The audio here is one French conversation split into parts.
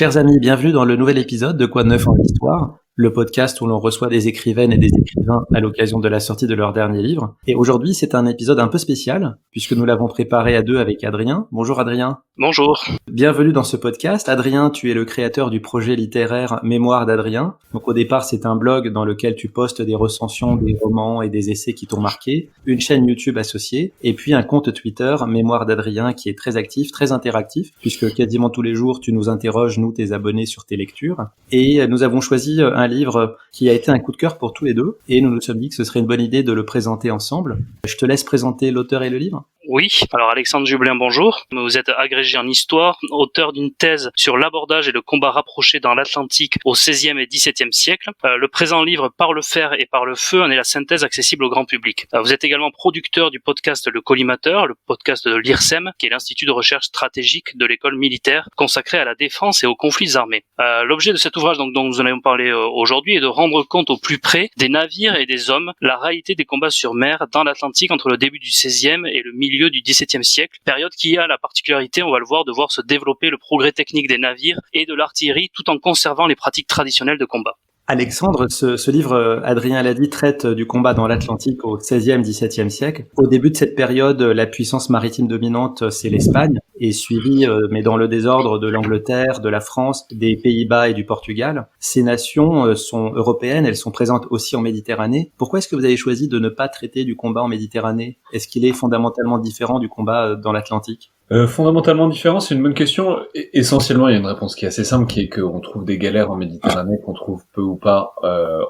Chers amis, bienvenue dans le nouvel épisode de Quoi de neuf en histoire, le podcast où l'on reçoit des écrivaines et des écrivains à l'occasion de la sortie de leur dernier livre. Et aujourd'hui, c'est un épisode un peu spécial, puisque nous l'avons préparé à deux avec Adrien. Bonjour Adrien. Bonjour. Bienvenue dans ce podcast. Adrien, tu es le créateur du projet littéraire Mémoire d'Adrien. Donc au départ, c'est un blog dans lequel tu postes des recensions, des romans et des essais qui t'ont marqué, une chaîne YouTube associée, et puis un compte Twitter, Mémoire d'Adrien, qui est très actif, très interactif, puisque quasiment tous les jours, tu nous interroges, nous, tes abonnés, sur tes lectures. Et nous avons choisi un livre qui a été un coup de cœur pour tous les deux, et nous nous sommes dit que ce serait une bonne idée de le présenter ensemble. Je te laisse présenter l'auteur et le livre. Oui, alors Alexandre Jublin, bonjour. Vous êtes agrégé en histoire, auteur d'une thèse sur l'abordage et le combat rapproché dans l'Atlantique au XVIe et XVIIe siècle. Le présent livre, Par le fer et par le feu, en est la synthèse accessible au grand public. Vous êtes également producteur du podcast Le Collimateur, le podcast de l'IRSEM, qui est l'Institut de recherche stratégique de l'école militaire, consacré à la défense et aux conflits armés. L'objet de cet ouvrage dont nous en avons parlé aujourd'hui est de rendre compte au plus près des navires et des hommes, la réalité des combats sur mer dans l'Atlantique entre le début du XVIe et le milieu du XVIIe siècle, période qui a la particularité, on va le voir, de voir se développer le progrès technique des navires et de l'artillerie tout en conservant les pratiques traditionnelles de combat. Alexandre, ce livre, Adrien l'a dit, traite du combat dans l'Atlantique au XVIe, XVIIe siècle. Au début de cette période, la puissance maritime dominante, c'est l'Espagne, et suivie, mais dans le désordre, de l'Angleterre, de la France, des Pays-Bas et du Portugal. Ces nations sont européennes, elles sont présentes aussi en Méditerranée. Pourquoi est-ce que vous avez choisi de ne pas traiter du combat en Méditerranée? Est-ce qu'il est fondamentalement différent du combat dans l'Atlantique? Fondamentalement différent, c'est une bonne question. Essentiellement, il y a une réponse qui est assez simple, qui est qu'on trouve des galères en Méditerranée qu'on trouve peu ou pas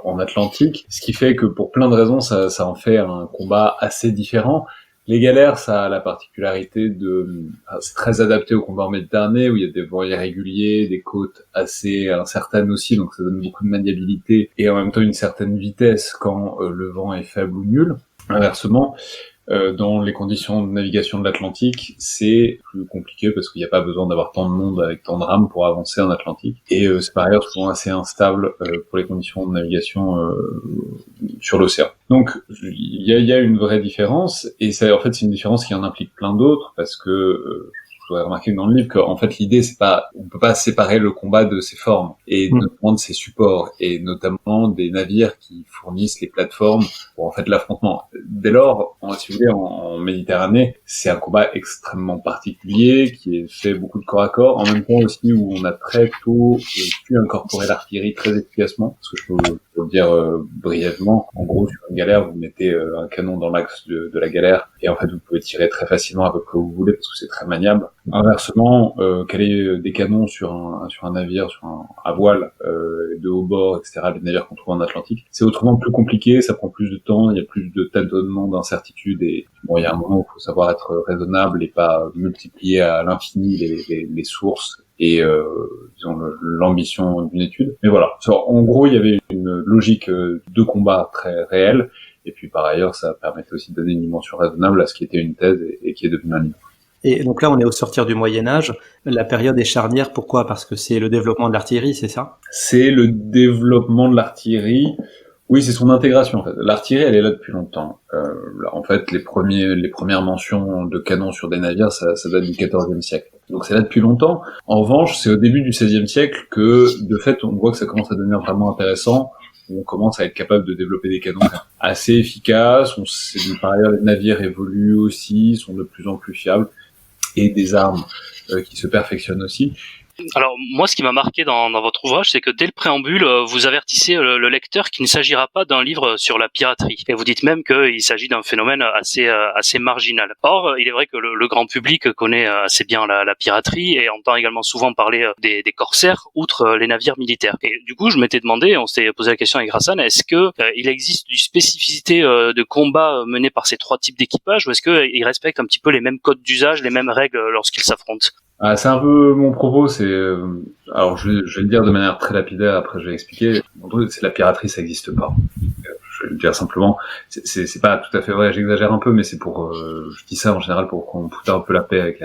en Atlantique, ce qui fait que pour plein de raisons, ça en fait un combat assez différent. Les galères, ça a la particularité c'est très adapté au combat en Méditerranée, où il y a des vents irréguliers, des côtes assez incertaines aussi, donc ça donne beaucoup de maniabilité et en même temps une certaine vitesse quand le vent est faible ou nul. Inversement, dans les conditions de navigation de l'Atlantique, c'est plus compliqué parce qu'il n'y a pas besoin d'avoir tant de monde avec tant de rames pour avancer en Atlantique. Et c'est par ailleurs souvent assez instable pour les conditions de navigation sur l'océan. Donc il y a une vraie différence, et c'est une différence qui en implique plein d'autres, parce que je voudrais remarquer dans le livre qu'en fait l'idée on peut pas séparer le combat de ses formes et notamment de ses supports, et notamment des navires qui fournissent les plateformes pour en fait l'affrontement. Dès lors, si vous voulez, en Méditerranée, c'est un combat extrêmement particulier qui est fait beaucoup de corps à corps, en même temps aussi où on a très tôt pu incorporer l'artillerie très efficacement, parce que je peux le dire brièvement. En gros, sur une galère, vous mettez un canon dans l'axe de la galère, et en fait vous pouvez tirer très facilement à peu près où vous voulez parce que c'est très maniable. Inversement, caler des canons sur un navire, à voile, de haut bord, etc., les navires qu'on trouve en Atlantique, c'est autrement plus compliqué, ça prend plus de temps, il y a plus de tâtonnements, d'incertitudes, et bon, il y a un moment où il faut savoir être raisonnable et pas multiplier à l'infini les sources et disons l'ambition d'une étude. Mais voilà, en gros, il y avait une logique de combat très réelle, et puis par ailleurs, ça permettait aussi de donner une dimension raisonnable à ce qui était une thèse et qui est devenu un livre. Et donc là, on est au sortir du Moyen-Âge. La période est charnière. Pourquoi? Parce que c'est le développement de l'artillerie, c'est ça? C'est le développement de l'artillerie. Oui, c'est son intégration, en fait. L'artillerie, elle est là depuis longtemps. En fait, les premières mentions de canons sur des navires, ça date du XIVe siècle. Donc c'est là depuis longtemps. En revanche, c'est au début du XVIe siècle que, de fait, on voit que ça commence à devenir vraiment intéressant. On commence à être capable de développer des canons assez efficaces. Par ailleurs, les navires évoluent aussi, sont de plus en plus fiables, et des armes qui se perfectionnent aussi. Alors moi, ce qui m'a marqué dans votre ouvrage, c'est que dès le préambule, vous avertissez le lecteur qu'il ne s'agira pas d'un livre sur la piraterie, et vous dites même qu'il s'agit d'un phénomène assez marginal. Or, il est vrai que le grand public connaît assez bien la piraterie et entend également souvent parler des corsaires, outre les navires militaires. Et du coup, je m'étais demandé, on s'était posé la question avec Hassan, est-ce que il existe une spécificité de combat menée par ces trois types d'équipage, ou est-ce qu'ils respectent un petit peu les mêmes codes d'usage, les mêmes règles lorsqu'ils s'affrontent? C'est un peu mon propos, alors je vais le dire de manière très lapidaire, après je vais expliquer. C'est la piraterie, ça n'existe pas. Je vais le dire simplement. C'est pas tout à fait vrai, j'exagère un peu, mais c'est je dis ça en général pour qu'on foute un peu la paix avec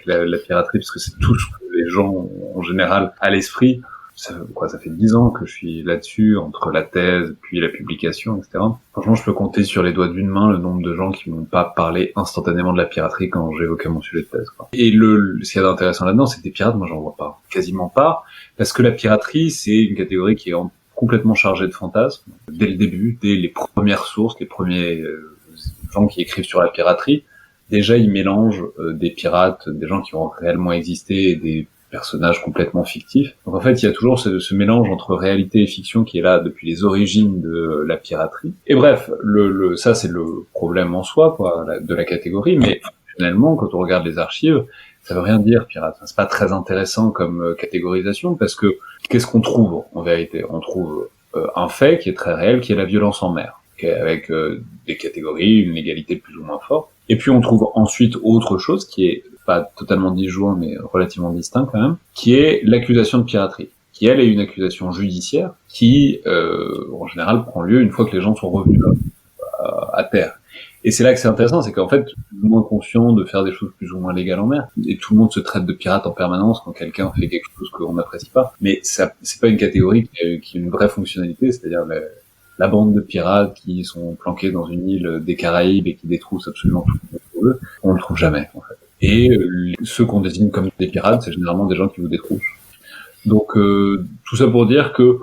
la piraterie, parce que c'est tout ce que les gens ont en général à l'esprit. Ça fait 10 ans que je suis là-dessus, entre la thèse, puis la publication, etc. Franchement, je peux compter sur les doigts d'une main le nombre de gens qui m'ont pas parlé instantanément de la piraterie quand j'évoquais mon sujet de thèse, quoi. Et ce qu'il y a d'intéressant là-dedans, c'est que des pirates, moi j'en vois pas. Quasiment pas. Parce que la piraterie, c'est une catégorie qui est complètement chargée de fantasmes. Dès le début, dès les premières sources, les premiers gens qui écrivent sur la piraterie, déjà ils mélangent des pirates, des gens qui ont réellement existé et des personnages complètement fictifs. Donc en fait, il y a toujours ce mélange entre réalité et fiction qui est là depuis les origines de la piraterie. Et bref, ça c'est le problème en soi, quoi, de la catégorie, mais finalement, quand on regarde les archives, ça veut rien dire, pirate. C'est pas très intéressant comme catégorisation, parce que qu'est-ce qu'on trouve en vérité? On trouve un fait qui est très réel, qui est la violence en mer, avec des catégories, une égalité plus ou moins forte. Et puis on trouve ensuite autre chose qui est pas totalement disjoint, mais relativement distinct quand même, qui est l'accusation de piraterie, qui elle est une accusation judiciaire qui, en général, prend lieu une fois que les gens sont revenus à terre. Et c'est là que c'est intéressant, c'est qu'en fait, tout le monde est conscient de faire des choses plus ou moins légales en mer, et tout le monde se traite de pirate en permanence quand quelqu'un fait quelque chose qu'on n'apprécie pas. Mais ça, c'est pas une catégorie qui a une vraie fonctionnalité, c'est-à-dire la bande de pirates qui sont planqués dans une île des Caraïbes et qui détroussent absolument tout pour eux, on le trouve jamais, en fait. Et ceux qu'on désigne comme des pirates, c'est généralement des gens qui vous détroussent. Donc tout ça pour dire que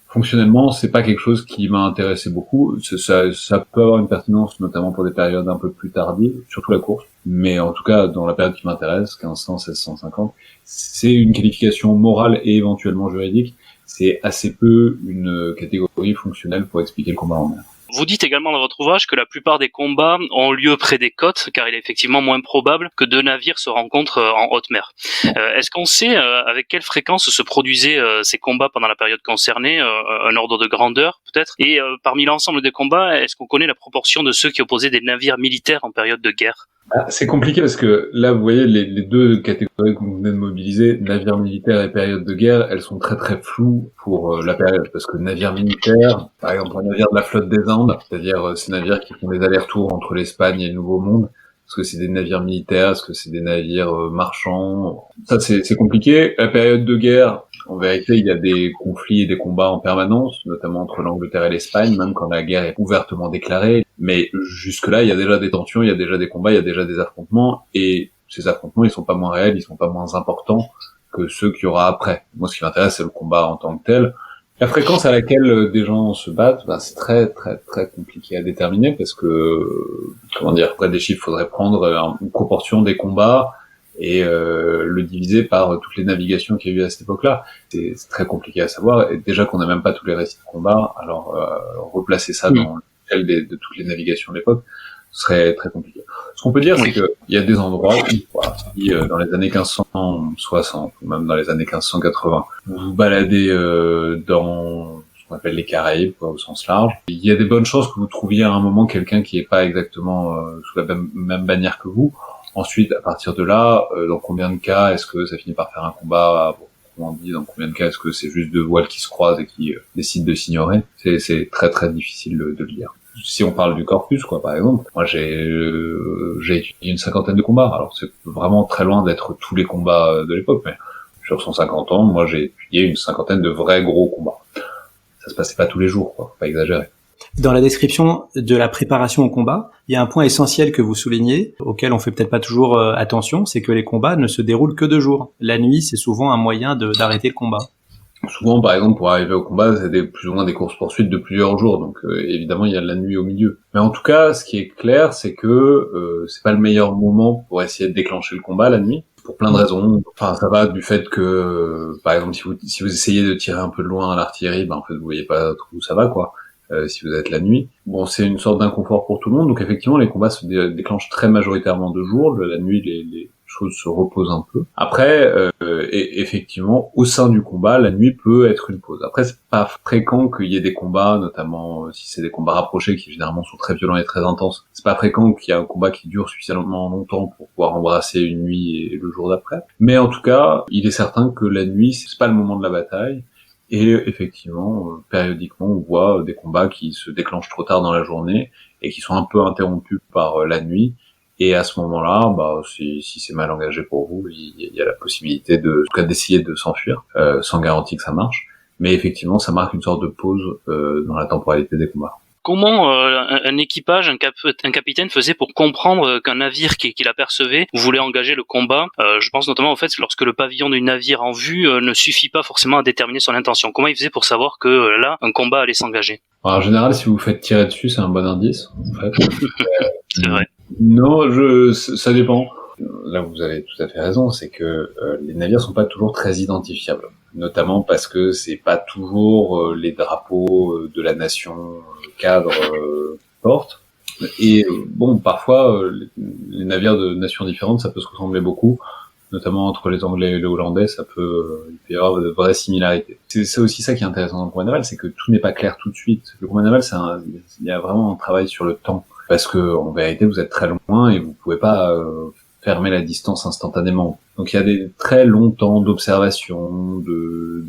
fonctionnellement, c'est pas quelque chose qui m'a intéressé beaucoup. Ça peut avoir une pertinence, notamment pour des périodes un peu plus tardives, surtout la course. Mais en tout cas, dans la période qui m'intéresse, 1500, 1650, c'est une qualification morale et éventuellement juridique. C'est assez peu une catégorie fonctionnelle pour expliquer le combat en mer. Vous dites également dans votre ouvrage que la plupart des combats ont lieu près des côtes, car il est effectivement moins probable que deux navires se rencontrent en haute mer. Est-ce qu'on sait avec quelle fréquence se produisaient ces combats pendant la période concernée, un ordre de grandeur peut-être? Et parmi l'ensemble des combats, est-ce qu'on connaît la proportion de ceux qui opposaient des navires militaires en période de guerre? C'est compliqué parce que là, vous voyez, les deux catégories que vous venez de mobiliser, navires militaires et période de guerre, elles sont très très floues pour la période. Parce que navires militaires, par exemple, un navire de la flotte des Indes, c'est-à-dire ces navires qui font des allers-retours entre l'Espagne et le Nouveau Monde, est-ce que c'est des navires militaires, est-ce que c'est des navires marchands? Ça, c'est compliqué. La période de guerre, en vérité, il y a des conflits et des combats en permanence, notamment entre l'Angleterre et l'Espagne, même quand la guerre est ouvertement déclarée. Mais jusque-là, il y a déjà des tensions, il y a déjà des combats, il y a déjà des affrontements, et ces affrontements, ils sont pas moins réels, ils sont pas moins importants que ceux qu'il y aura après. Moi, ce qui m'intéresse, c'est le combat en tant que tel. La fréquence à laquelle des gens se battent, c'est très très très compliqué à déterminer parce que, comment dire, près des chiffres, faudrait prendre une proportion des combats et le diviser par toutes les navigations qu'il y a eu à cette époque-là. C'est très compliqué à savoir. Et déjà qu'on n'a même pas tous les récits de combat, alors replacer ça dans l'échelle de toutes les navigations de l'époque serait très compliqué. Ce qu'on peut dire, c'est que il y a des endroits où, dans les années 1560 ou même dans les années 1580, vous vous baladez dans ce qu'on appelle les Caraïbes, au sens large. Il y a des bonnes chances que vous trouviez à un moment quelqu'un qui est pas exactement sous la même bannière que vous. Ensuite, à partir de là, dans combien de cas est-ce que ça finit par faire un combat? Comment on dit, dans combien de cas est-ce que c'est juste deux voiles qui se croisent et qui décident de s'ignorer? C'est très très difficile de le dire. Si on parle du corpus, par exemple, moi j'ai étudié une cinquantaine de combats. Alors c'est vraiment très loin d'être tous les combats de l'époque, mais sur 150 ans, moi j'ai étudié une cinquantaine de vrais gros combats. Ça se passait pas tous les jours, faut pas exagérer. Dans la description de la préparation au combat, il y a un point essentiel que vous soulignez, auquel on fait peut-être pas toujours attention, c'est que les combats ne se déroulent que 2 jours. La nuit, c'est souvent un moyen d'arrêter le combat. Souvent, par exemple, pour arriver au combat, c'est plus ou moins des courses-poursuites de plusieurs jours, donc évidemment, il y a de la nuit au milieu. Mais en tout cas, ce qui est clair, c'est que c'est pas le meilleur moment pour essayer de déclencher le combat la nuit, pour plein de raisons. Enfin, ça va du fait que, par exemple, si vous essayez de tirer un peu de loin à l'artillerie, en fait, vous voyez pas trop où ça va, quoi. Si vous êtes la nuit. Bon, c'est une sorte d'inconfort pour tout le monde, donc effectivement, les combats se déclenchent très majoritairement de jour. La nuit, les choses se reposent un peu. Après, et effectivement, au sein du combat, la nuit peut être une pause. Après, c'est pas fréquent qu'il y ait des combats, notamment si c'est des combats rapprochés qui généralement sont très violents et très intenses. C'est pas fréquent qu'il y ait un combat qui dure suffisamment longtemps pour pouvoir embrasser une nuit et le jour d'après. Mais en tout cas, il est certain que la nuit, c'est pas le moment de la bataille. Et effectivement, périodiquement, on voit des combats qui se déclenchent trop tard dans la journée et qui sont un peu interrompus par la nuit. Et à ce moment-là, si c'est mal engagé pour vous, il y a la possibilité en tout cas d'essayer de s'enfuir, sans garantie que ça marche. Mais effectivement, ça marque une sorte de pause dans la temporalité des combats. Comment un équipage, un capitaine faisait pour comprendre qu'un navire qu'il apercevait voulait engager le combat? Je pense notamment au fait que lorsque le pavillon du navire en vue ne suffit pas forcément à déterminer son intention. Comment il faisait pour savoir que là, un combat allait s'engager? Alors, en général, si vous vous faites tirer dessus, c'est un bon indice, en fait. C'est vrai. Non, ça dépend. Là, vous avez tout à fait raison, c'est que les navires sont pas toujours très identifiables, notamment parce que c'est pas toujours les drapeaux de la nation cadre portent. Et bon, parfois les navires de nations différentes, ça peut se ressembler beaucoup, notamment entre les Anglais et les Hollandais, il peut y avoir de vraies similarités. C'est aussi ça qui est intéressant dans le combat naval, c'est que tout n'est pas clair tout de suite. Le combat naval, il y a vraiment un travail sur le temps, parce que en vérité, vous êtes très loin et vous pouvez pas fermer la distance instantanément. Donc il y a des très longs temps d'observation, de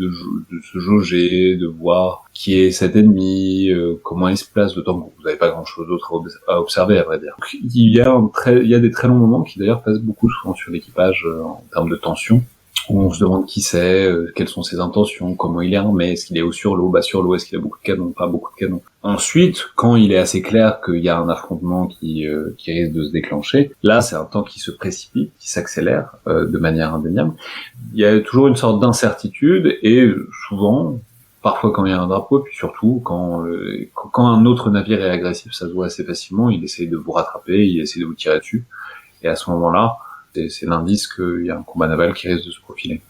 se jauger, de voir qui est cet ennemi, comment il se place, d'autant que vous n'avez pas grand-chose d'autre à observer, à vrai dire. Donc, il y a des très longs moments qui d'ailleurs passent beaucoup souvent sur l'équipage en termes de tension, où on se demande qui c'est, quelles sont ses intentions, comment il est armé, est-ce qu'il est haut sur l'eau, bas sur l'eau, est-ce qu'il a beaucoup de canons, pas beaucoup de canons. Ensuite, quand il est assez clair qu'il y a un affrontement qui risque de se déclencher, là c'est un temps qui se précipite, qui s'accélère de manière indéniable. Il y a toujours une sorte d'incertitude et souvent, parfois quand il y a un drapeau, puis surtout quand un autre navire est agressif, ça se voit assez facilement, il essaie de vous rattraper, il essaie de vous tirer dessus, et à ce moment-là, c'est l'indice qu'il y a un combat naval qui risque de se profiler.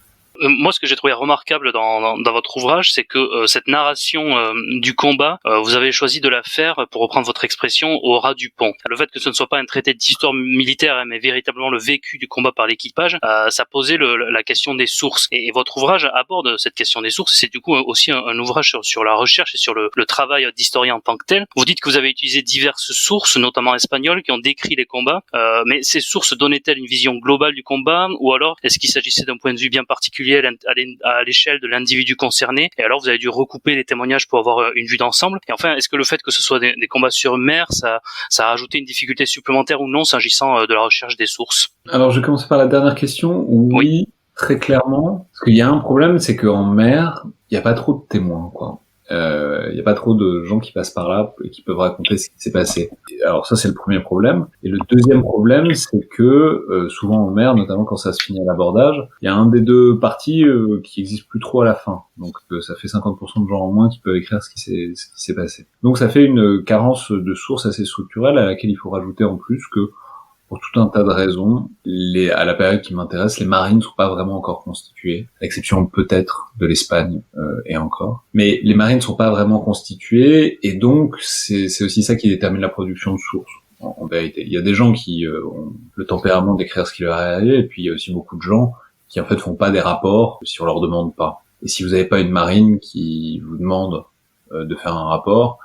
Moi, ce que j'ai trouvé remarquable dans votre ouvrage, c'est que cette narration du combat, vous avez choisi de la faire, pour reprendre votre expression, au ras du pont. Le fait que ce ne soit pas un traité d'histoire militaire, mais véritablement le vécu du combat par l'équipage, ça posait la question des sources. Et votre ouvrage aborde cette question des sources. C'est du coup aussi un ouvrage sur la recherche et sur le travail d'historien en tant que tel. Vous dites que vous avez utilisé diverses sources, notamment espagnoles, qui ont décrit les combats. Mais ces sources donnaient-elles une vision globale du combat, ou alors est-ce qu'il s'agissait d'un point de vue bien particulier à l'échelle de l'individu concerné, et alors vous avez dû recouper les témoignages pour avoir une vue d'ensemble? Et enfin, est-ce que le fait que ce soit des combats sur mer, ça a ajouté une difficulté supplémentaire ou non, s'agissant de la recherche des sources? Alors je vais commencer par la dernière question. Oui. Très clairement, parce qu'il y a un problème, c'est qu'en mer, il n'y a pas trop de témoins, quoi. Il n'y a pas trop de gens qui passent par là et qui peuvent raconter ce qui s'est passé. Alors ça, c'est le premier problème. Et le deuxième problème, c'est que souvent en mer, notamment quand ça se finit à l'abordage, il y a un des deux parties qui existe plus trop à la fin. Donc ça fait 50% de gens en moins qui peuvent écrire ce qui s'est passé. Donc ça fait une carence de sources assez structurelle à laquelle il faut rajouter en plus que, pour tout un tas de raisons, à la période qui m'intéresse, les marines ne sont pas vraiment encore constituées, à l'exception peut-être de l'Espagne et encore. Mais les marines ne sont pas vraiment constituées, et donc c'est aussi ça qui détermine la production de sources. En vérité, il y a des gens qui ont le tempérament d'écrire ce qui leur est arrivé, et puis il y a aussi beaucoup de gens qui en fait font pas des rapports si on leur demande pas. Et si vous n'avez pas une marine qui vous demande de faire un rapport,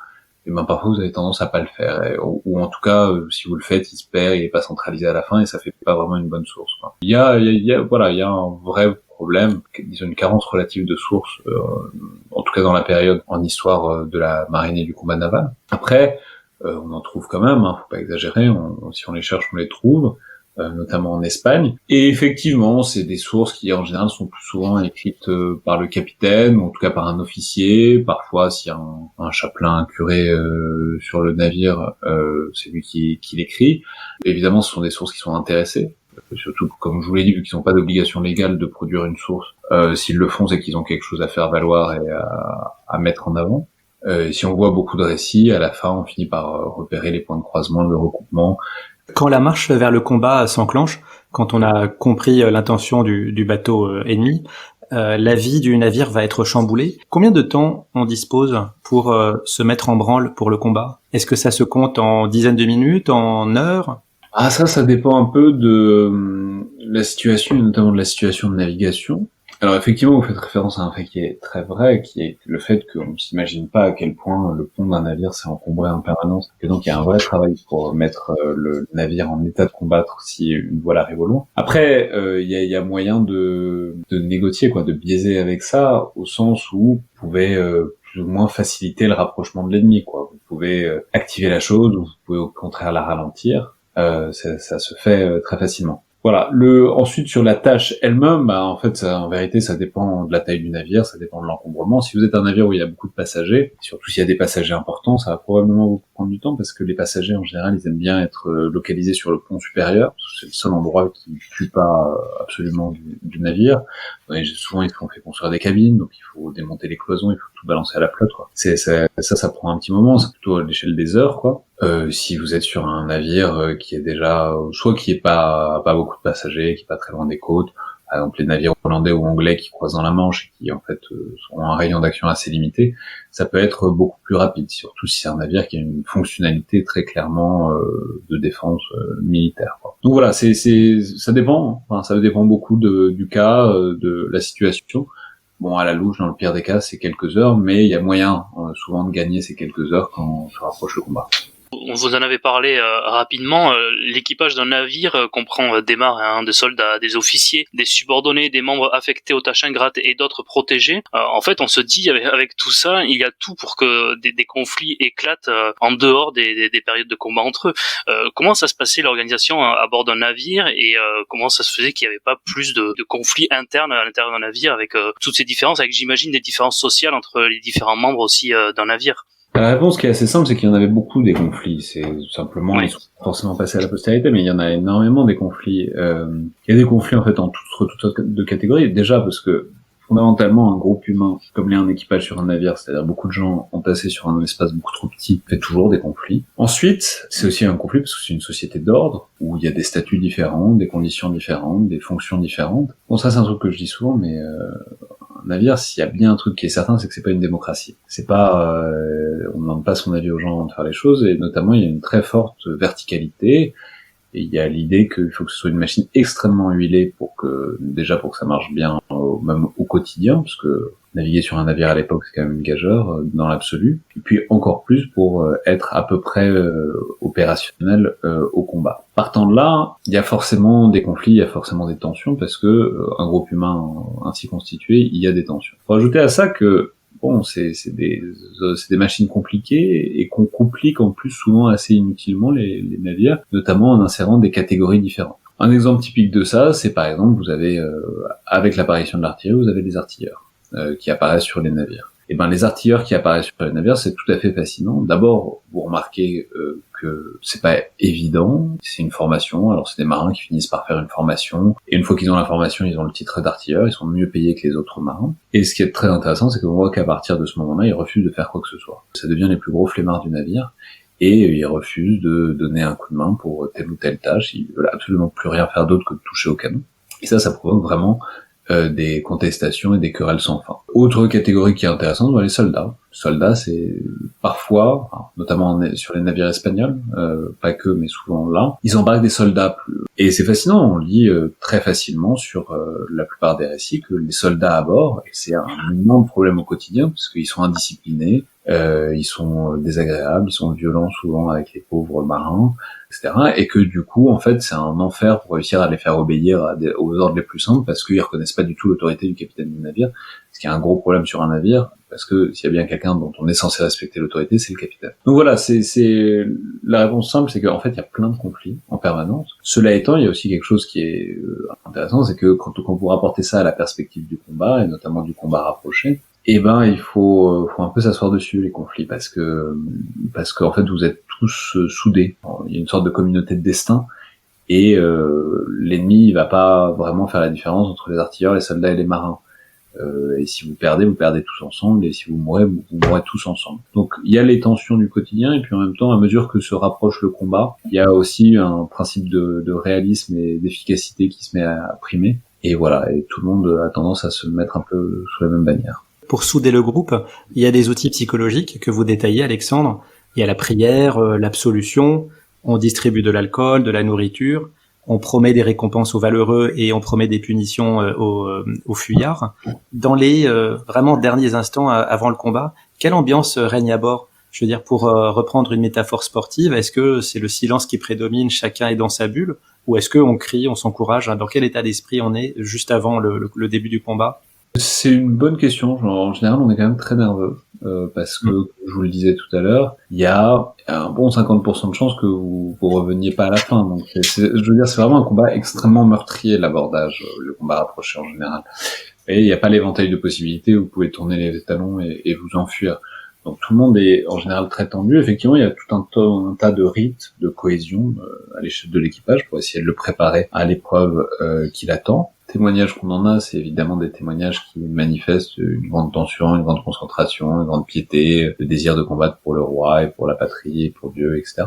et ben parfois vous avez tendance à pas le faire, ou en tout cas si vous le faites, il se perd, il est pas centralisé à la fin et ça fait pas vraiment une bonne source, quoi. Il y a un vrai problème, disons une carence relative de sources, en tout cas dans la période en histoire de la marine et du combat naval. Après on en trouve quand même, faut pas exagérer, si on les cherche on les trouve, notamment en Espagne. Et effectivement, c'est des sources qui en général sont plus souvent écrites par le capitaine, ou en tout cas par un officier. Parfois, s'il y a un chapelain, un curé sur le navire, c'est lui qui l'écrit. Évidemment, ce sont des sources qui sont intéressées. Surtout, comme je vous l'ai dit, vu qu'ils n'ont pas d'obligation légale de produire une source, s'ils le font, c'est qu'ils ont quelque chose à faire valoir et à mettre en avant. Et si on voit beaucoup de récits, à la fin, on finit par repérer les points de croisement, le recoupement. Quand la marche vers le combat s'enclenche, quand on a compris l'intention du bateau ennemi, la vie du navire va être chamboulée. Combien de temps on dispose pour se mettre en branle pour le combat? Est-ce que ça se compte en dizaines de minutes, en heures? Ah, ça dépend un peu de la situation, et notamment de la situation de navigation. Alors effectivement, vous faites référence à un fait qui est très vrai, qui est le fait qu'on ne s'imagine pas à quel point le pont d'un navire s'est encombré en permanence. Et donc il y a un vrai travail pour mettre le navire en état de combattre si une voile arrive au loin. Après, il y a moyen de négocier, quoi, de biaiser avec ça, au sens où vous pouvez plus ou moins faciliter le rapprochement de l'ennemi, quoi. Vous pouvez activer la chose, ou vous pouvez au contraire la ralentir. Ça se fait très facilement. Voilà. Ensuite, sur la tâche elle-même, en fait, en vérité, ça dépend de la taille du navire, ça dépend de l'encombrement. Si vous êtes un navire où il y a beaucoup de passagers, surtout s'il y a des passagers importants, ça va probablement vous prendre du temps parce que les passagers, en général, ils aiment bien être localisés sur le pont supérieur. C'est le seul endroit qui ne pue pas absolument du navire. Et souvent, ils font fait construire des cabines, donc il faut démonter les cloisons, il faut tout balancer à la flotte, quoi. Ça prend un petit moment, c'est plutôt à l'échelle des heures, quoi. Si vous êtes sur un navire qui est déjà, soit qui est pas beaucoup de passagers, qui est pas très loin des côtes, par exemple les navires hollandais ou anglais qui croisent dans la Manche et qui en fait ont un rayon d'action assez limité, ça peut être beaucoup plus rapide, surtout si c'est un navire qui a une fonctionnalité très clairement de défense militaire, quoi. Donc voilà, ça dépend, enfin, ça dépend beaucoup du cas, de la situation. Bon, à la louche, dans le pire des cas, c'est quelques heures, mais il y a moyen souvent de gagner ces quelques heures quand on se rapproche le combat. Vous en avez parlé rapidement. L'équipage d'un navire comprend des marins, des soldats, des officiers, des subordonnés, des membres affectés aux tâches ingrates et d'autres protégés. En fait, on se dit avec tout ça, il y a tout pour que des conflits éclatent en dehors des périodes de combat entre eux. Comment ça se passait l'organisation à bord d'un navire et comment ça se faisait qu'il n'y avait pas plus de conflits internes à l'intérieur d'un navire avec toutes ces différences, avec j'imagine des différences sociales entre les différents membres aussi d'un navire? La réponse qui est assez simple, c'est qu'il y en avait beaucoup des conflits. C'est simplement, Oui. Ils sont forcément passés à la postérité, mais il y en a énormément des conflits. Il y a des conflits en fait en toutes sortes de catégories. Déjà parce que fondamentalement, un groupe humain, comme l'est un équipage sur un navire, c'est-à-dire beaucoup de gens entassés sur un espace beaucoup trop petit, fait toujours des conflits. Ensuite, c'est aussi un conflit parce que c'est une société d'ordre où il y a des statuts différents, des conditions différentes, des fonctions différentes. Bon, ça c'est un truc que je dis souvent, mais un navire, s'il y a bien un truc qui est certain, c'est que c'est pas une démocratie. C'est pas, on ne demande pas son avis aux gens de faire les choses, et notamment il y a une très forte verticalité. Et il y a l'idée qu'il faut que ce soit une machine extrêmement huilée pour que ça marche bien, même au quotidien, parce que naviguer sur un navire à l'époque, c'est quand même une gageure dans l'absolu. Et puis encore plus pour être à peu près opérationnel au combat. Partant de là, il y a forcément des conflits, il y a forcément des tensions, parce que un groupe humain ainsi constitué, il y a des tensions. Faut ajouter à ça que bon, c'est des machines compliquées et qu'on complique en plus souvent assez inutilement les navires, notamment en insérant des catégories différentes. Un exemple typique de ça, c'est par exemple, vous avez, avec l'apparition de l'artillerie, vous avez des artilleurs qui apparaissent sur les navires. Et ben, les artilleurs qui apparaissent sur les navires, c'est tout à fait fascinant. D'abord, vous remarquez que c'est pas évident, c'est une formation, alors c'est des marins qui finissent par faire une formation, et une fois qu'ils ont la formation, ils ont le titre d'artilleur, ils sont mieux payés que les autres marins. Et ce qui est très intéressant, c'est qu'on voit qu'à partir de ce moment-là, ils refusent de faire quoi que ce soit. Ça devient les plus gros flemmards du navire, et ils refusent de donner un coup de main pour telle ou telle tâche, ils veulent absolument plus rien faire d'autre que de toucher au canon. Et ça provoque vraiment des contestations et des querelles sans fin. Autre catégorie qui est intéressante, les soldats. Soldats, c'est parfois, notamment sur les navires espagnols, pas que, mais souvent là, ils embarquent des soldats. Et c'est fascinant, on lit très facilement sur la plupart des récits que les soldats à bord, et c'est un énorme problème au quotidien, parce qu'ils sont indisciplinés, ils sont désagréables, ils sont violents souvent avec les pauvres marins, etc. Et que du coup, en fait, c'est un enfer pour réussir à les faire obéir aux ordres les plus simples, parce qu'ils reconnaissent pas du tout l'autorité du capitaine du navire, ce qui est un gros problème sur un navire, parce que s'il y a bien quelqu'un dont on est censé respecter l'autorité, c'est le capitaine. Donc voilà, c'est la réponse simple, c'est qu'en fait, il y a plein de conflits en permanence. Cela étant, il y a aussi quelque chose qui est intéressant, c'est que quand vous rapportez ça à la perspective du combat, et notamment du combat rapproché, eh ben, il faut un peu s'asseoir dessus, les conflits, parce que en fait, vous êtes tous soudés. Il y a une sorte de communauté de destin, et l'ennemi, il va pas vraiment faire la différence entre les artilleurs, les soldats et les marins. Et si vous perdez tous ensemble, et si vous mourrez tous ensemble. Donc il y a les tensions du quotidien, et puis en même temps, à mesure que se rapproche le combat, il y a aussi un principe de réalisme et d'efficacité qui se met à primer. Et voilà, et tout le monde a tendance à se mettre un peu sous la même bannière. Pour souder le groupe, il y a des outils psychologiques que vous détaillez, Alexandre. Il y a la prière, l'absolution, on distribue de l'alcool, de la nourriture, on promet des récompenses aux valeureux et on promet des punitions aux fuyards. Dans les vraiment derniers instants avant le combat, quelle ambiance règne à bord? Je veux dire, pour reprendre une métaphore sportive, est-ce que c'est le silence qui prédomine, chacun est dans sa bulle, ou est-ce qu'on crie, on s'encourage? Dans quel état d'esprit on est juste avant le début du combat? C'est une bonne question. Genre, en général, on est quand même très nerveux. Parce que, comme je vous le disais tout à l'heure, il y a un bon 50% de chances que vous reveniez pas à la fin. Donc, je veux dire, c'est vraiment un combat extrêmement meurtrier, l'abordage, le combat rapproché en général. Et il n'y a pas l'éventail de possibilités où vous pouvez tourner les talons et vous enfuir. Donc tout le monde est en général très tendu. Effectivement, il y a tout un tas de rites, de cohésion à l'échelle de l'équipage pour essayer de le préparer à l'épreuve qui l'attend. Témoignages qu'on en a, c'est évidemment des témoignages qui manifestent une grande tension, une grande concentration, une grande piété, le désir de combattre pour le roi et pour la patrie et pour Dieu, etc.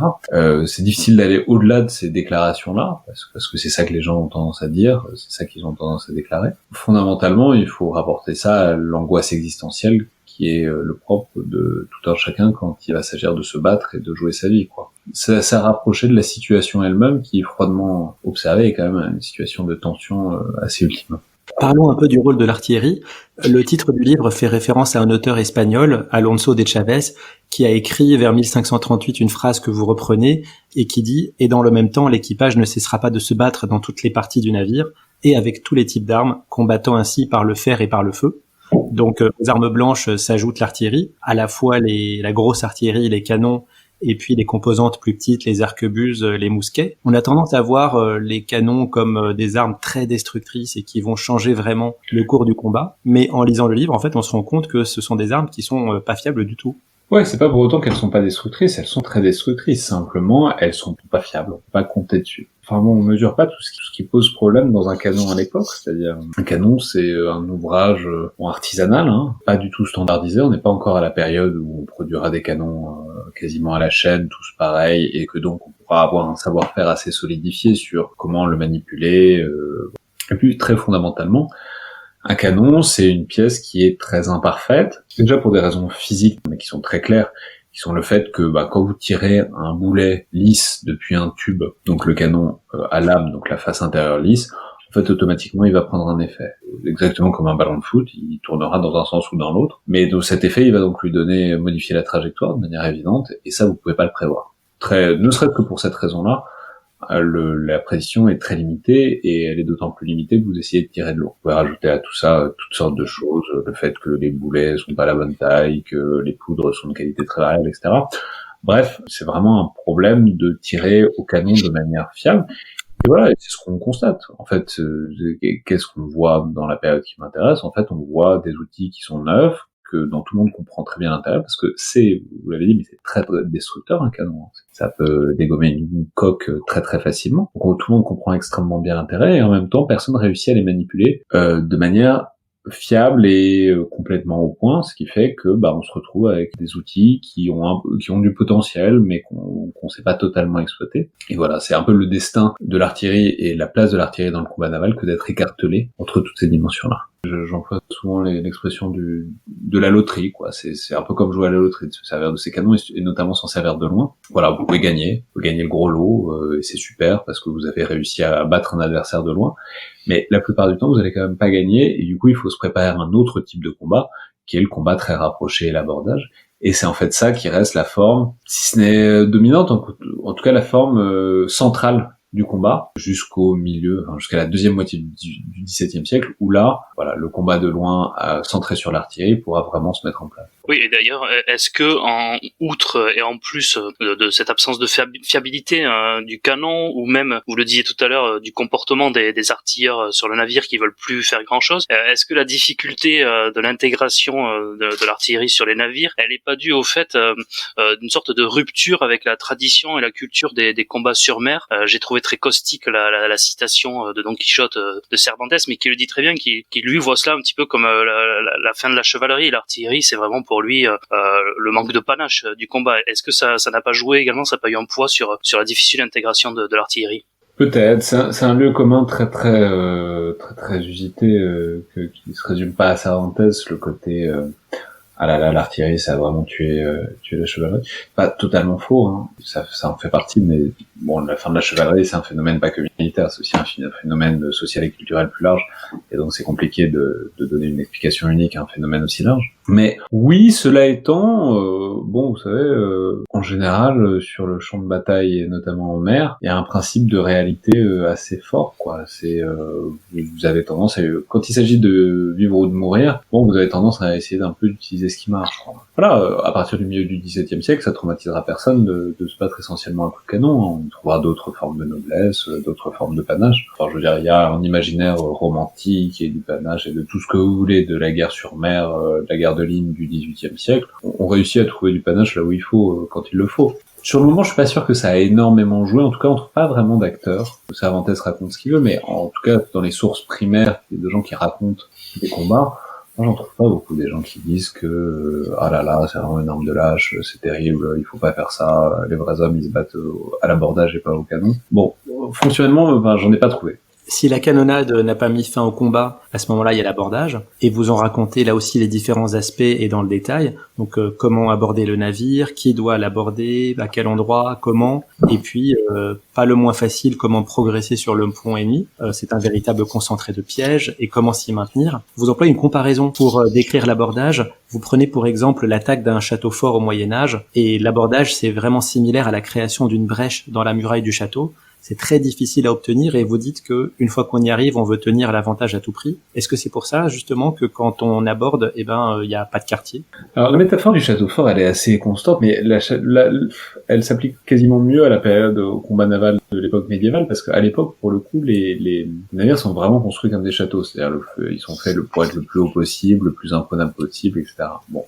C'est difficile d'aller au-delà de ces déclarations-là, parce que c'est ça que les gens ont tendance à dire, c'est ça qu'ils ont tendance à déclarer. Fondamentalement, il faut rapporter ça à l'angoisse existentielle qui est le propre de tout un chacun quand il va s'agir de se battre et de jouer sa vie, quoi. Ça rapprochait de la situation elle-même qui, froidement observée, est quand même une situation de tension assez ultime. Parlons un peu du rôle de l'artillerie. Le titre du livre fait référence à un auteur espagnol, Alonso de Chavez, qui a écrit vers 1538 une phrase que vous reprenez et qui dit « Et dans le même temps, l'équipage ne cessera pas de se battre dans toutes les parties du navire et avec tous les types d'armes, combattant ainsi par le fer et par le feu. » Donc, aux armes blanches s'ajoute l'artillerie, à la fois la grosse artillerie, les canons, et puis les composantes plus petites, les arquebuses, les mousquets. On a tendance à voir les canons comme des armes très destructrices et qui vont changer vraiment le cours du combat. Mais en lisant le livre, en fait, on se rend compte que ce sont des armes qui sont pas fiables du tout. Ouais, c'est pas pour autant qu'elles sont pas destructrices, elles sont très destructrices. Simplement, elles sont pas fiables, on peut pas compter dessus. Enfin bon, on mesure pas tout ce qui pose problème dans un canon à l'époque, c'est-à-dire un canon, c'est un ouvrage artisanal, hein, pas du tout standardisé. On n'est pas encore à la période où on produira des canons quasiment à la chaîne, tous pareils, et que donc on pourra avoir un savoir-faire assez solidifié sur comment le manipuler. Et puis très fondamentalement, un canon, c'est une pièce qui est très imparfaite, déjà pour des raisons physiques, mais qui sont très claires, qui sont le fait que quand vous tirez un boulet lisse depuis un tube, donc le canon à lame, donc la face intérieure lisse, en fait automatiquement il va prendre un effet. Exactement comme un ballon de foot, il tournera dans un sens ou dans l'autre, mais donc cet effet il va donc lui modifier la trajectoire de manière évidente, et ça vous pouvez pas le prévoir. Ne serait-ce que pour cette raison-là, la précision est très limitée et elle est d'autant plus limitée que vous essayez de tirer de l'eau. Vous pouvez rajouter à tout ça toutes sortes de choses, le fait que les boulets sont pas la bonne taille, que les poudres sont de qualité très variable, etc. Bref, c'est vraiment un problème de tirer au canon de manière fiable. Et voilà, c'est ce qu'on constate. En fait, qu'est-ce qu'on voit dans la période qui m'intéresse? En fait, on voit des outils qui sont neufs, dont tout le monde comprend très bien l'intérêt, parce que vous l'avez dit, mais c'est très, très destructeur un canon. Ça peut dégommer une coque très très facilement. Donc tout le monde comprend extrêmement bien l'intérêt, et en même temps, personne réussit à les manipuler de manière fiable et complètement au point, ce qui fait que on se retrouve avec des outils qui ont du potentiel, mais qu'on sait pas totalement exploiter. Et voilà, c'est un peu le destin de l'artillerie et la place de l'artillerie dans le combat naval que d'être écartelé entre toutes ces dimensions-là. J'emploie souvent l'expression de la loterie, quoi. C'est un peu comme jouer à la loterie, de se servir de ces canons et notamment s'en servir de loin. Voilà, vous pouvez gagner le gros lot, et c'est super parce que vous avez réussi à battre un adversaire de loin. Mais la plupart du temps, vous allez quand même pas gagner, et du coup, il faut se préparer à un autre type de combat, qui est le combat très rapproché et l'abordage. Et c'est en fait ça qui reste la forme, si ce n'est dominante, en tout cas la forme centrale du combat, jusqu'au milieu, jusqu'à la deuxième moitié du XVIIe siècle, où là, voilà, le combat de loin centré sur l'artillerie pourra vraiment se mettre en place. Oui, et d'ailleurs, est-ce que outre et en plus de cette absence de fiabilité du canon, ou même, vous le disiez tout à l'heure, du comportement des artilleurs sur le navire qui veulent plus faire grand-chose, est-ce que la difficulté de l'intégration de l'artillerie sur les navires, elle est pas due au fait d'une sorte de rupture avec la tradition et la culture des combats sur mer? J'ai trouvé très caustique la citation de Don Quichotte de Cervantes, mais qui le dit très bien, qui lui voit cela un petit peu comme la fin de la chevalerie. L'artillerie, c'est vraiment pour lui le manque de panache du combat. Est-ce que ça n'a pas joué également, ça n'a pas eu un poids sur la difficile intégration de l'artillerie? Peut-être, c'est un lieu commun très usité qui se résume pas à Cervantes, le côté ah là là, l'artillerie, ça a vraiment tué la chevalerie. Pas totalement faux, hein. Ça en fait partie, mais bon, la fin de la chevalerie, c'est un phénomène pas que militaire, c'est aussi un phénomène social et culturel plus large, et donc c'est compliqué de donner une explication unique à un phénomène aussi large. Mais oui, cela étant, bon, vous savez, en général, sur le champ de bataille, et notamment en mer, il y a un principe de réalité assez fort, quoi. C'est, vous avez tendance quand il s'agit de vivre ou de mourir, bon, vous avez tendance à essayer d'un peu d'utiliser ce qui marche, quoi. Voilà, à partir du milieu du XVIIe siècle, ça traumatisera personne de se battre essentiellement à coups de canon. On trouvera d'autres formes de noblesse, d'autres formes de panache. Enfin, je veux dire, il y a un imaginaire romantique et du panache et de tout ce que vous voulez de la guerre sur mer, de la guerre de ligne du XVIIIe siècle. On réussit à trouver du panache là où il faut, quand il le faut. Sur le moment, je suis pas sûr que ça a énormément joué. En tout cas, on trouve pas vraiment d'acteurs. Cervantes raconte ce qu'il veut, mais en tout cas, dans les sources primaires, il y a des gens qui racontent des combats. Moi, j'en trouve pas beaucoup des gens qui disent que ah là là, c'est vraiment une arme de lâche, c'est terrible, il faut pas faire ça. Les vrais hommes, ils se battent à l'abordage et pas au canon. Bon, fonctionnellement, ben, j'en ai pas trouvé. Si la canonnade n'a pas mis fin au combat, à ce moment-là, il y a l'abordage. Et vous en racontez là aussi les différents aspects et dans le détail. Donc, comment aborder le navire, qui doit l'aborder, à quel endroit, comment. Et puis, pas le moins facile, comment progresser sur le pont ennemi. C'est un véritable concentré de pièges et comment s'y maintenir. Vous employez une comparaison pour décrire l'abordage. Vous prenez pour exemple l'attaque d'un château fort au Moyen-Âge. Et l'abordage, c'est vraiment similaire à la création d'une brèche dans la muraille du château. C'est très difficile à obtenir et vous dites que une fois qu'on y arrive, on veut tenir l'avantage à tout prix. Est-ce que c'est pour ça justement que quand on aborde, il y a pas de quartier? Alors la métaphore du château fort, elle est assez constante, mais elle s'applique quasiment mieux à la période au combat naval de l'époque médiévale, parce qu'à l'époque, pour le coup, les navires sont vraiment construits comme des châteaux, c'est-à-dire ils sont faits pour être le plus haut possible, le plus imprenable possible, etc. Bon,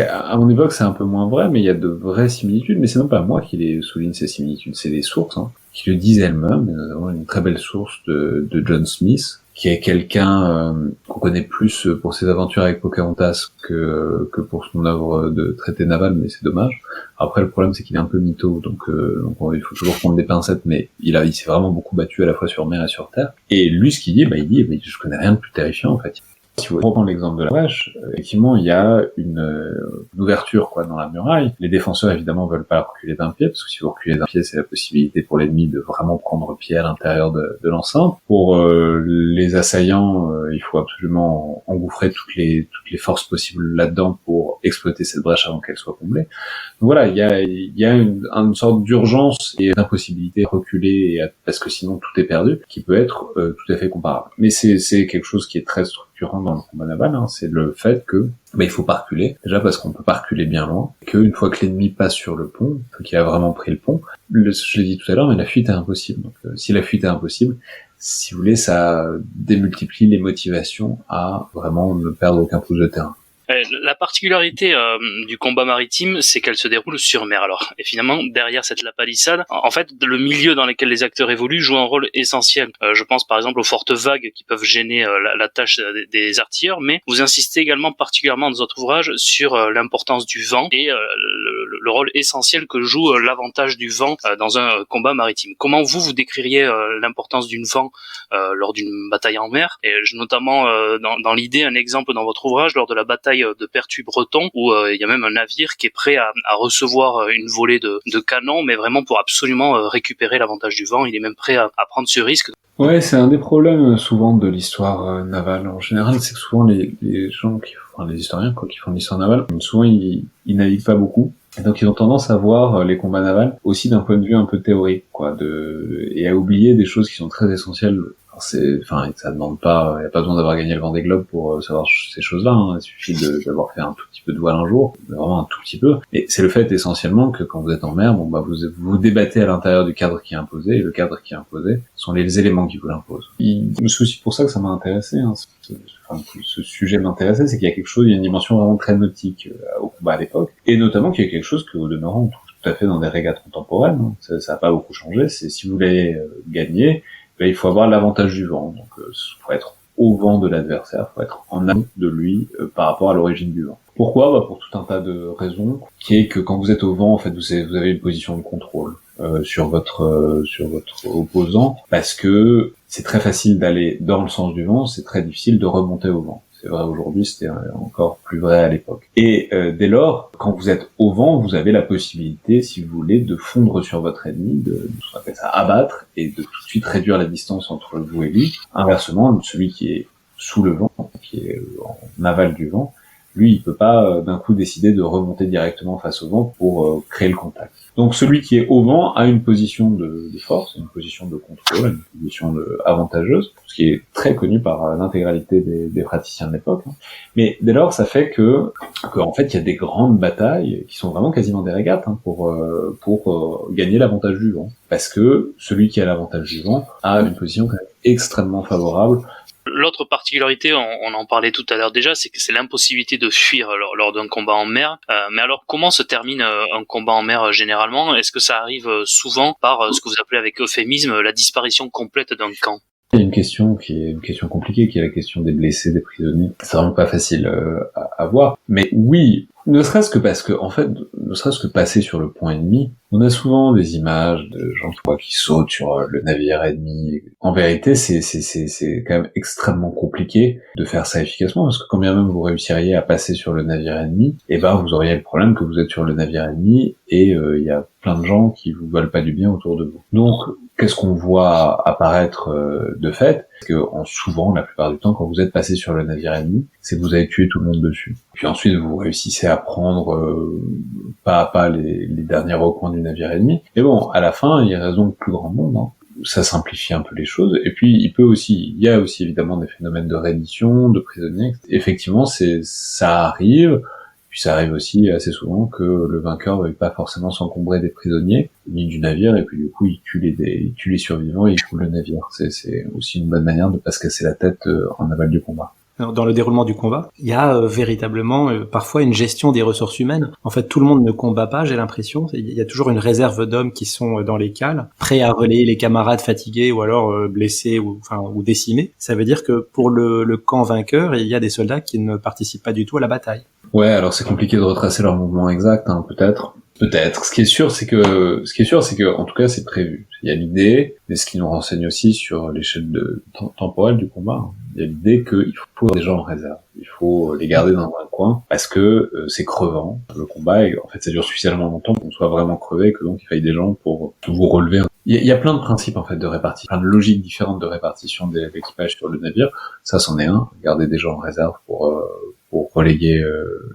à mon époque, c'est un peu moins vrai, mais il y a de vraies similitudes, mais c'est même pas moi qui les souligne ces similitudes, c'est des sources, hein, qui le disent elles-mêmes. Nous avons une très belle source de John Smith, qui est quelqu'un qu'on connaît plus pour ses aventures avec Pocahontas que pour son œuvre de traité naval, mais c'est dommage. Après, le problème, c'est qu'il est un peu mytho, donc il faut toujours prendre des pincettes, mais il s'est vraiment beaucoup battu à la fois sur mer et sur terre. Et lui, ce qu'il dit, je connais rien de plus terrifiant, en fait. Si vous reprenez l'exemple de la brèche, effectivement, il y a une ouverture dans la muraille. Les défenseurs, évidemment, veulent pas reculer d'un pied, parce que si vous reculez d'un pied, c'est la possibilité pour l'ennemi de vraiment prendre pied à l'intérieur de l'enceinte. Pour les assaillants, il faut absolument engouffrer toutes les forces possibles là-dedans pour exploiter cette brèche avant qu'elle soit comblée. Donc voilà, il y a une sorte d'urgence et d'impossibilité de reculer, parce que sinon tout est perdu, qui peut être tout à fait comparable. Mais c'est quelque chose qui est très structurant dans le combat naval, hein, c'est le fait que il faut pas reculer, déjà parce qu'on peut pas reculer bien loin, qu'une fois que l'ennemi passe sur le pont, qu'il a vraiment pris le pont, je l'ai dit tout à l'heure, mais la fuite est impossible. Donc si la fuite est impossible, si vous voulez, ça démultiplie les motivations à vraiment ne perdre aucun pouce de terrain. La particularité du combat maritime, c'est qu'elle se déroule sur mer. Alors, et finalement, derrière la palissade, en fait, le milieu dans lequel les acteurs évoluent joue un rôle essentiel. Je pense par exemple aux fortes vagues qui peuvent gêner la tâche des artilleurs, mais vous insistez également particulièrement dans votre ouvrage sur l'importance du vent et le rôle essentiel que joue l'avantage du vent dans un combat maritime. Comment vous décririez l'importance du vent lors d'une bataille en mer, et notamment dans l'idée, un exemple dans votre ouvrage lors de la bataille de Pertuis-Breton, où il y a même un navire qui est prêt à recevoir une volée de canons, mais vraiment pour absolument récupérer l'avantage du vent. Il est même prêt à prendre ce risque. Ouais, c'est un des problèmes souvent de l'histoire navale. En général, c'est que souvent les gens les historiens qui font l'histoire navale, souvent ils naviguent pas beaucoup. Et donc ils ont tendance à voir les combats navals aussi d'un point de vue un peu théorique, et à oublier des choses qui sont très essentielles. Ça demande pas, y a pas besoin d'avoir gagné le Vendée Globe pour savoir ces choses-là, hein. Il suffit d'avoir fait un tout petit peu de voile un jour, vraiment un tout petit peu. Et c'est le fait essentiellement que quand vous êtes en mer, vous débattez à l'intérieur du cadre qui est imposé, et le cadre qui est imposé sont les éléments qui vous l'imposent. C'est aussi pour ça que ça m'a intéressé, hein. Ce sujet m'intéressait, c'est qu'il y a il y a une dimension vraiment très nautique au combat à l'époque, et notamment qu'il y a quelque chose que au demeurant on trouve tout à fait dans des régates contemporaines, hein. Ça a pas beaucoup changé, c'est si vous voulez gagner, il faut avoir l'avantage du vent. Donc, faut être au vent de l'adversaire, faut être en amont de lui par rapport à l'origine du vent. Pourquoi ? Pour tout un tas de raisons, qui est que quand vous êtes au vent, en fait, vous avez une position de contrôle sur votre opposant, parce que c'est très facile d'aller dans le sens du vent, c'est très difficile de remonter au vent. c'est vrai aujourd'hui, c'était encore plus vrai à l'époque. Et dès lors, quand vous êtes au vent, vous avez la possibilité, si vous voulez, de fondre sur votre ennemi, de ce qu'on appelle ça abattre, et de tout de suite réduire la distance entre vous et lui. Inversement, celui qui est sous le vent, qui est en aval du vent, lui, il peut pas d'un coup décider de remonter directement face au vent pour créer le contact. Donc celui qui est au vent a une position de force, une position de contrôle, une position avantageuse, ce qui est très connu par l'intégralité des praticiens de l'époque. Mais dès lors, ça fait que en fait, il y a des grandes batailles qui sont vraiment quasiment des régates pour gagner l'avantage du vent, parce que celui qui a l'avantage du vent a une position quand même extrêmement favorable. L'autre particularité, on en parlait tout à l'heure déjà, c'est que c'est l'impossibilité de fuir lors d'un combat en mer. Mais alors, comment se termine un combat en mer généralement? Est-ce que ça arrive souvent par ce que vous appelez avec euphémisme la disparition complète d'un camp? Il y a une question qui est une question compliquée, qui est la question des blessés, des prisonniers. C'est vraiment pas facile à voir. Mais oui, ne serait-ce que parce que, en fait, ne serait-ce que passer sur le point ennemi, on a souvent des images de gens qui sautent sur le navire ennemi. En vérité, c'est quand même extrêmement compliqué de faire ça efficacement, parce que quand bien même vous réussiriez à passer sur le navire ennemi, eh ben, vous auriez le problème que vous êtes sur le navire ennemi et il y a plein de gens qui vous veulent pas du bien autour de vous. Donc, qu'est-ce qu'on voit apparaître de fait? Parce que souvent, la plupart du temps, quand vous êtes passé sur le navire ennemi, c'est que vous avez tué tout le monde dessus. Puis ensuite, vous réussissez à prendre pas à pas les derniers recoins du navire ennemi. Mais bon, à la fin, il reste donc plus grand monde. Hein. Ça simplifie un peu les choses. Et puis, il y a aussi évidemment des phénomènes de reddition, de prisonniers. Effectivement, ça arrive. Puis ça arrive aussi assez souvent que le vainqueur ne veuille pas forcément s'encombrer des prisonniers ni du navire, et puis du coup il tue les survivants et il coule le navire. C'est aussi une bonne manière de pas se casser la tête en aval du combat. Dans le déroulement du combat, il y a véritablement parfois une gestion des ressources humaines. En fait, tout le monde ne combat pas, j'ai l'impression. Il y a toujours une réserve d'hommes qui sont dans les cales, prêts à relayer les camarades fatigués ou alors blessés ou décimés. Ça veut dire que pour le camp vainqueur, il y a des soldats qui ne participent pas du tout à la bataille. Ouais, alors c'est compliqué de retracer leur mouvement exact, hein, peut-être. Ce qui est sûr, c'est que, en tout cas, c'est prévu. Il y a l'idée, mais ce qui nous renseigne aussi sur l'échelle temporelle du combat, hein. Il y a l'idée qu'il faut des gens en réserve. Il faut les garder dans un coin, parce que c'est crevant, le combat, et en fait, ça dure suffisamment longtemps qu'on soit vraiment crevé, que donc il faille des gens pour vous relever. Il y a plein de principes, en fait, de répartition, plein de logiques différentes de répartition de l'équipage sur le navire. Ça, c'en est un. Garder des gens en réserve pour reléguer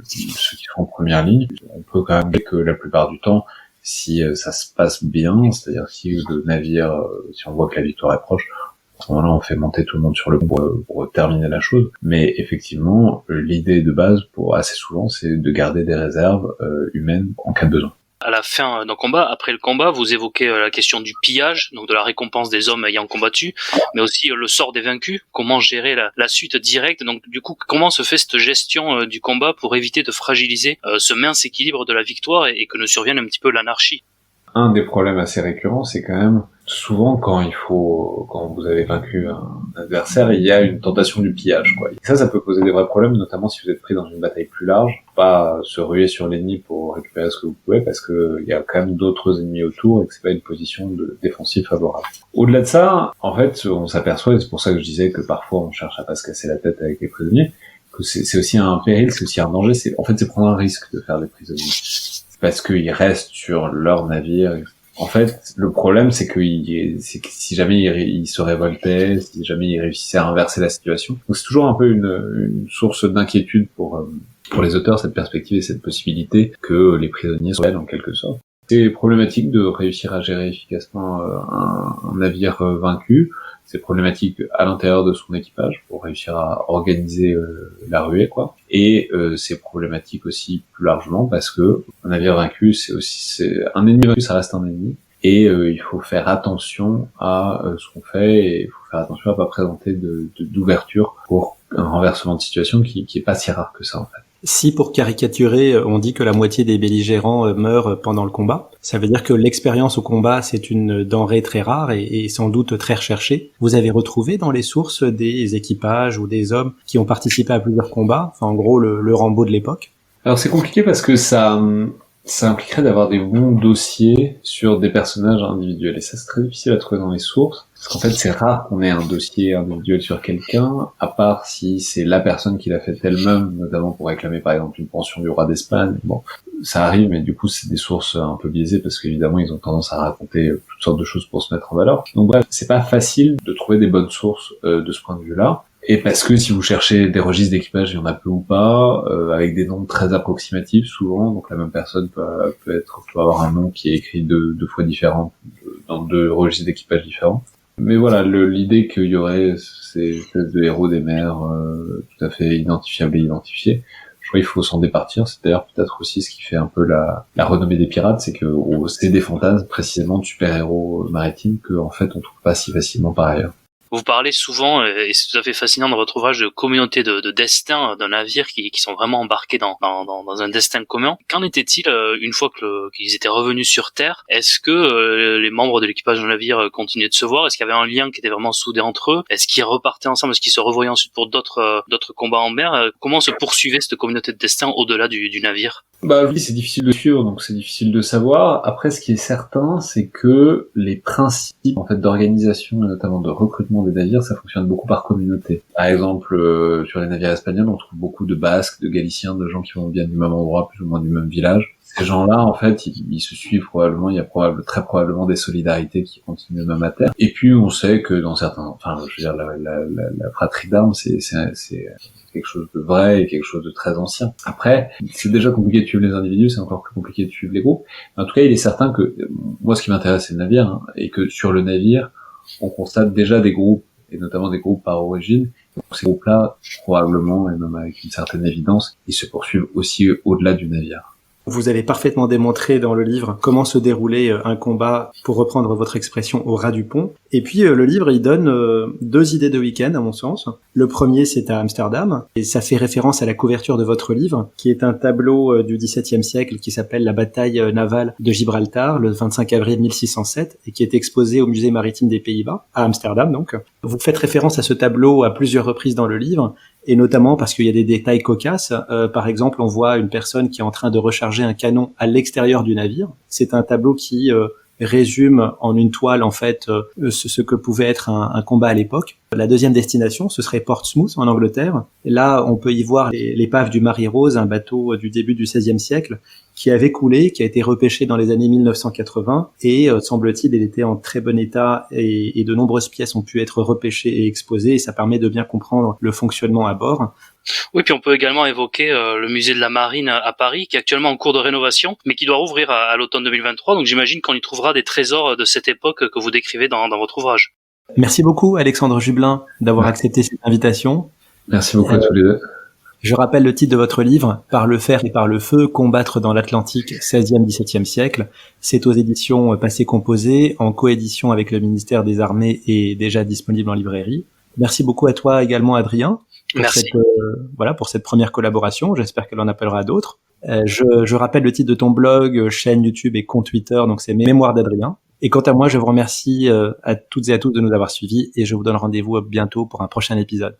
ceux qui sont en première ligne. On peut quand même dire que la plupart du temps, si ça se passe bien, c'est-à-dire si le navire, si on voit que la victoire est proche, à ce moment-là, on fait monter tout le monde sur le pont pour terminer la chose. Mais effectivement, l'idée de base, assez souvent, c'est de garder des réserves humaines en cas de besoin. À la fin d'un combat, après le combat, vous évoquez la question du pillage, donc de la récompense des hommes ayant combattu, mais aussi le sort des vaincus, comment gérer la suite directe. Donc du coup, comment se fait cette gestion du combat pour éviter de fragiliser ce mince équilibre de la victoire et que ne survienne un petit peu l'anarchie? Un des problèmes assez récurrents, c'est quand même souvent quand vous avez vaincu un adversaire, il y a une tentation du pillage, quoi. Et ça peut poser des vrais problèmes, notamment si vous êtes pris dans une bataille plus large. Pas se ruer sur l'ennemi pour récupérer ce que vous pouvez, parce que il y a quand même d'autres ennemis autour et que c'est pas une position défensive favorable. Au-delà de ça, en fait, on s'aperçoit, et c'est pour ça que je disais que parfois on cherche à pas se casser la tête avec les prisonniers, que c'est aussi un péril, c'est aussi un danger, c'est prendre un risque de faire des prisonniers. Parce qu'ils restent sur leur navire. En fait, le problème, c'est que si jamais ils se révoltaient, si jamais ils réussissaient à inverser la situation. Donc c'est toujours un peu une source d'inquiétude pour les auteurs, cette perspective et cette possibilité que les prisonniers soient en quelque sorte. C'est problématique de réussir à gérer efficacement un navire vaincu. C'est problématique à l'intérieur de son équipage pour réussir à organiser la ruée, quoi. Et c'est problématique aussi plus largement parce que un navire vaincu, c'est un ennemi vaincu, ça reste un ennemi. Et il faut faire attention à ce qu'on fait et il faut faire attention à pas présenter d'ouverture pour un renversement de situation qui est pas si rare que ça, en fait. Si, pour caricaturer, on dit que la moitié des belligérants meurent pendant le combat, ça veut dire que l'expérience au combat, c'est une denrée très rare et sans doute très recherchée. Vous avez retrouvé dans les sources des équipages ou des hommes qui ont participé à plusieurs combats, enfin en gros le Rambo de l'époque? Alors c'est compliqué parce que ça Ça impliquerait d'avoir des bons dossiers sur des personnages individuels. Et ça, c'est très difficile à trouver dans les sources. Parce qu'en fait, c'est rare qu'on ait un dossier individuel sur quelqu'un, à part si c'est la personne qui l'a fait elle-même, notamment pour réclamer, par exemple, une pension du roi d'Espagne. Bon, ça arrive, mais du coup, c'est des sources un peu biaisées parce qu'évidemment, ils ont tendance à raconter toutes sortes de choses pour se mettre en valeur. Donc bref, c'est pas facile de trouver des bonnes sources de ce point de vue-là. Et parce que si vous cherchez des registres d'équipage, il y en a peu ou pas, avec des noms très approximatifs souvent, donc la même personne peut avoir un nom qui est écrit deux fois différent dans 2 registres d'équipage différents. Mais voilà, l'idée qu'il y aurait ces espèces de héros des mers tout à fait identifiables et identifiés, je crois qu'il faut s'en départir. C'est d'ailleurs peut-être aussi ce qui fait un peu la renommée des pirates, c'est que c'est des fantasmes précisément de super-héros maritimes que en fait on trouve pas si facilement par ailleurs. Vous parlez souvent, et c'est tout à fait fascinant dans votre ouvrage, de communautés de destin d'un navire qui sont vraiment embarqués dans un destin commun. Qu'en était-il une fois qu'ils étaient revenus sur Terre? Est-ce que les membres de l'équipage d'un navire continuaient de se voir? Est-ce qu'il y avait un lien qui était vraiment soudé entre eux? Est-ce qu'ils repartaient ensemble? Est-ce qu'ils se revoyaient ensuite pour d'autres combats en mer? Comment se poursuivait cette communauté de destin au-delà du navire? Bah oui, c'est difficile de suivre, donc c'est difficile de savoir. Après, ce qui est certain, c'est que les principes en fait d'organisation et notamment de recrutement des navires, ça fonctionne beaucoup par communauté. Par exemple, sur les navires espagnols, on trouve beaucoup de Basques, de Galiciens, de gens qui vont bien du même endroit, plus ou moins du même village. Ces gens-là, en fait, ils se suivent probablement. Il y a très probablement des solidarités qui continuent même à terre. Et puis, on sait que dans certains, enfin, je veux dire, la fratrie d'armes, c'est quelque chose de vrai et quelque chose de très ancien. Après, c'est déjà compliqué de suivre les individus, c'est encore plus compliqué de suivre les groupes. Mais en tout cas, il est certain que moi, ce qui m'intéresse, c'est le navire, hein, et que sur le navire, on constate déjà des groupes, et notamment des groupes par origine. Donc, ces groupes-là, probablement, et même avec une certaine évidence, ils se poursuivent aussi au-delà du navire. Vous avez parfaitement démontré dans le livre comment se déroulait un combat, pour reprendre votre expression, au ras du pont. Et puis le livre, il donne 2 idées de week-end, à mon sens. Le premier, c'est à Amsterdam, et ça fait référence à la couverture de votre livre, qui est un tableau du XVIIe siècle qui s'appelle la bataille navale de Gibraltar, le 25 avril 1607, et qui est exposé au musée maritime des Pays-Bas, à Amsterdam donc. Vous faites référence à ce tableau à plusieurs reprises dans le livre, et notamment parce qu'il y a des détails cocasses. Par exemple, on voit une personne qui est en train de recharger un canon à l'extérieur du navire. C'est un tableau qui résume en une toile en fait ce que pouvait être un combat à l'époque. La deuxième destination, ce serait Portsmouth en Angleterre. Et là, on peut y voir l'épave du Marie Rose, un bateau du début du XVIe siècle, qui avait coulé, qui a été repêché dans les années 1980, et semble-t-il, il était en très bon état, et de nombreuses pièces ont pu être repêchées et exposées, et ça permet de bien comprendre le fonctionnement à bord. Oui, puis on peut également évoquer le musée de la Marine à Paris, qui est actuellement en cours de rénovation, mais qui doit rouvrir à l'automne 2023. Donc j'imagine qu'on y trouvera des trésors de cette époque que vous décrivez dans votre ouvrage. Merci beaucoup, Alexandre Jublin, d'avoir accepté cette invitation. Merci beaucoup à tous les deux. Je rappelle le titre de votre livre, Par le fer et par le feu, combattre dans l'Atlantique 16e, 17e siècle. C'est aux éditions Passé Composé, en coédition avec le ministère des Armées et déjà disponible en librairie. Merci beaucoup à toi également, Adrien. Merci. Pour cette première collaboration. J'espère qu'elle en appellera d'autres. Je rappelle le titre de ton blog, chaîne YouTube et compte Twitter, donc c'est Mémoires d'Adrien. Et quant à moi, je vous remercie à toutes et à tous de nous avoir suivis et je vous donne rendez-vous bientôt pour un prochain épisode.